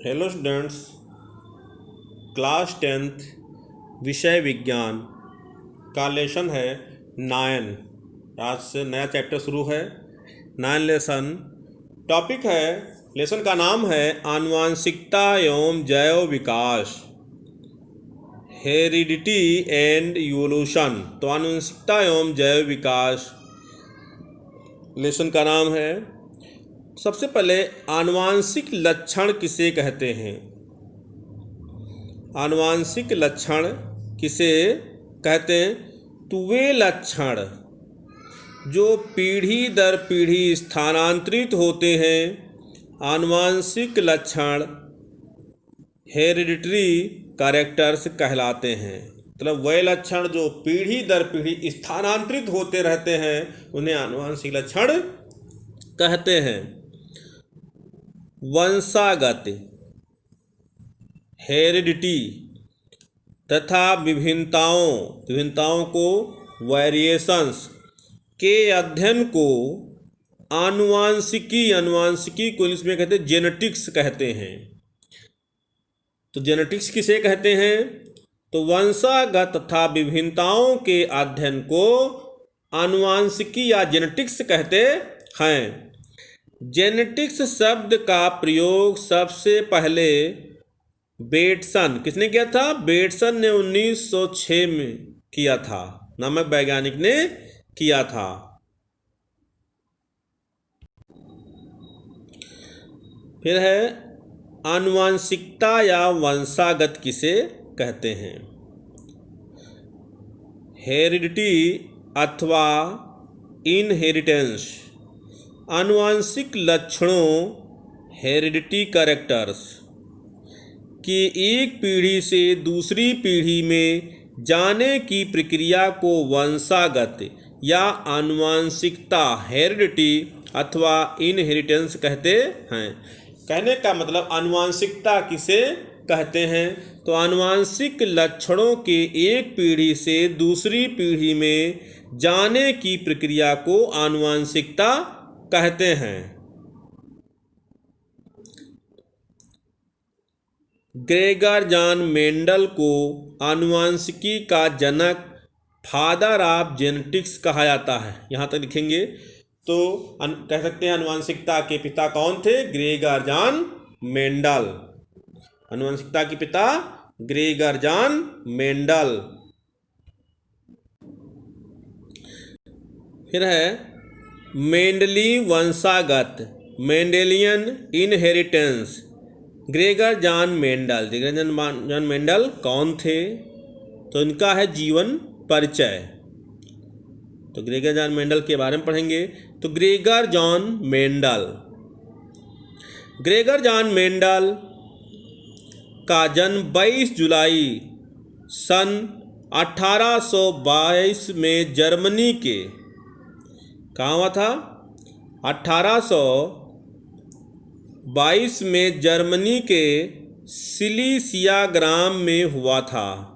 Hello students, class 10th विषय विज्ञान का लेसन है 9। आज से नया चैप्टर शुरू है। 9 लेसन। टॉपिक है, लेसन का नाम है आनुवांशिकता एवं जैव विकास, हेरिडिटी एंड इवोल्यूशन। तो आनुवंशिकता एवं जैव विकास लेसन का नाम है। सबसे पहले आनुवांशिक लक्षण किसे कहते हैं? आनुवांशिक लक्षण किसे कहते हैं? तो वे लक्षण जो पीढ़ी दर पीढ़ी स्थानांतरित होते हैं, आनुवांशिक लक्षण हेरिडिटरी कैरेक्टर्स कहलाते हैं। मतलब वे लक्षण जो पीढ़ी दर पीढ़ी स्थानांतरित होते रहते हैं, उन्हें आनुवांशिक लक्षण कहते हैं। वंशागत हेरिडिटी तथा विभिन्नताओं को वेरिएशंस के अध्ययन को आनुवांशिकी को इंग्लिश में कहते हैं जेनेटिक्स कहते हैं। तो जेनेटिक्स किसे कहते हैं? तो वंशागत तथा विभिन्नताओं के अध्ययन को आनुवांशिकी या जेनेटिक्स कहते हैं। जेनेटिक्स शब्द का प्रयोग सबसे पहले बेटसन किसने किया था? बेटसन ने 1906 में किया था, नामक वैज्ञानिक ने किया था। फिर है आनुवांशिकता या वंशागत किसे कहते हैं? हेरिडिटी अथवा इनहेरिटेंस। आनुवांशिक लक्षणों हेरिडिटी कैरेक्टर्स कि एक पीढ़ी से दूसरी पीढ़ी में जाने की प्रक्रिया को वंशागत या आनुवांशिकता हेरिडिटी अथवा इनहेरिटेंस कहते हैं। कहने का मतलब आनुवांशिकता किसे कहते हैं? तो आनुवांशिक लक्षणों के एक पीढ़ी से दूसरी पीढ़ी में जाने की प्रक्रिया को आनुवांशिकता कहते हैं। ग्रेगर जॉन मेंडल को आनुवांशिकी का जनक, फादर ऑफ जेनेटिक्स कहा जाता है। यहाँ तक लिखेंगे तो कह सकते हैं आनुवांशिकता के पिता कौन थे? Gregor John Mendel. आनुवांशिकता के पिता ग्रेगर जॉन मेंडल। फिर है मेंडली वंशागत, Mendelian inheritance. Gregor John Mendel कौन थे? तो इनका है जीवन परिचय। तो ग्रेगर जॉन मेंडल के बारे में पढ़ेंगे। तो ग्रेगर जॉन मेंडल का जन्म 22 जुलाई सन 1822 में जर्मनी के कहाँ हुआ था? 1822 में जर्मनी के सिलीसिया ग्राम में हुआ था।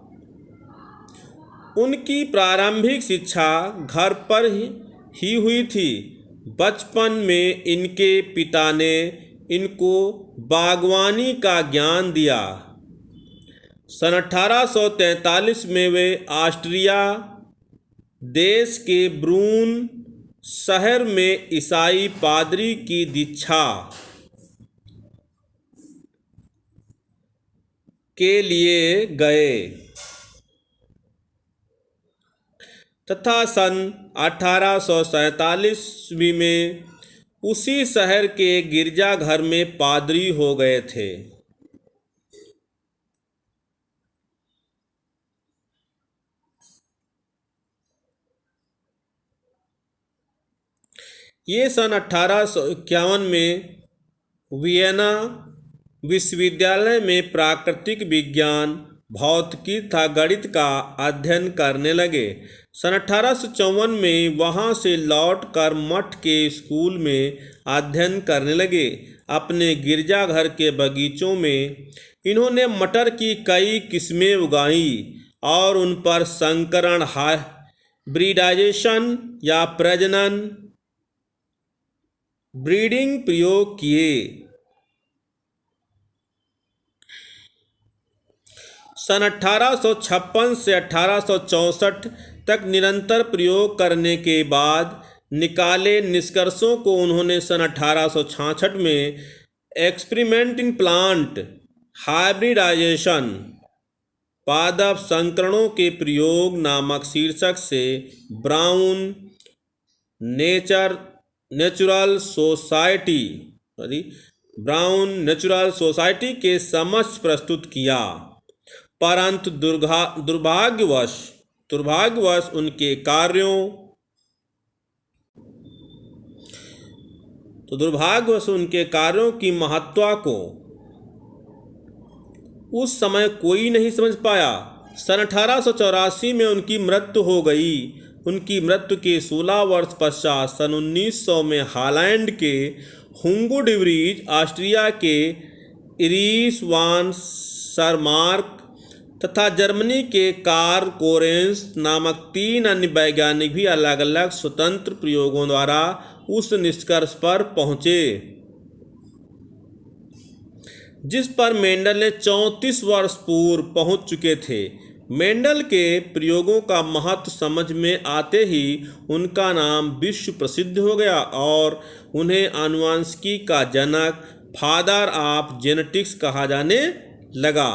उनकी प्रारंभिक शिक्षा घर पर ही हुई थी। बचपन में इनके पिता ने इनको बागवानी का ज्ञान दिया। सन 1843 में वे ऑस्ट्रिया देश के ब्रून शहर में ईसाई पादरी की दीक्षा के लिए गए तथा सन 1847 में उसी शहर के गिरजाघर में पादरी हो गए थे। ये सन 1851 में वियना विश्वविद्यालय में प्राकृतिक विज्ञान, भौतिकी तथा गणित का अध्ययन करने लगे। सन 1854 में वहाँ से लौटकर मठ के स्कूल में अध्ययन करने लगे। अपने गिरजाघर के बगीचों में इन्होंने मटर की कई किस्में उगाई और उन पर संकरण, ब्रीडाइजेशन या प्रजनन, ब्रीडिंग प्रयोग किए। सन 1856 से 1864 तक निरंतर प्रयोग करने के बाद निकाले निष्कर्षों को उन्होंने सन 1866 में एक्सपेरिमेंट इन प्लांट हाइब्रिडाइजेशन पादप संकरणों के प्रयोग नामक शीर्षक से ब्राउन नेचुरल सोसाइटी के समक्ष प्रस्तुत किया। परंतु दुर्भाग्यवश उनके कार्यों की महत्ता को उस समय कोई नहीं समझ पाया। सन 1884 में उनकी मृत्यु हो गई। उनकी मृत्यु के 16 वर्ष पश्चात सन 1900 में हॉलैंड के हुंगो डी वृज, ऑस्ट्रिया के इरिस वान सरमार्क तथा जर्मनी के कार्ल कोरेंस नामक 3 अन्य वैज्ञानिक भी अलग अलग स्वतंत्र प्रयोगों द्वारा उस निष्कर्ष पर पहुँचे जिस पर मेंडल ने 34 वर्ष पूर्व पहुंच चुके थे। मेंडल के प्रयोगों का महत्व समझ में आते ही उनका नाम विश्व प्रसिद्ध हो गया और उन्हें आनुवंशिकी का जनक, फादर ऑफ जेनेटिक्स कहा जाने लगा।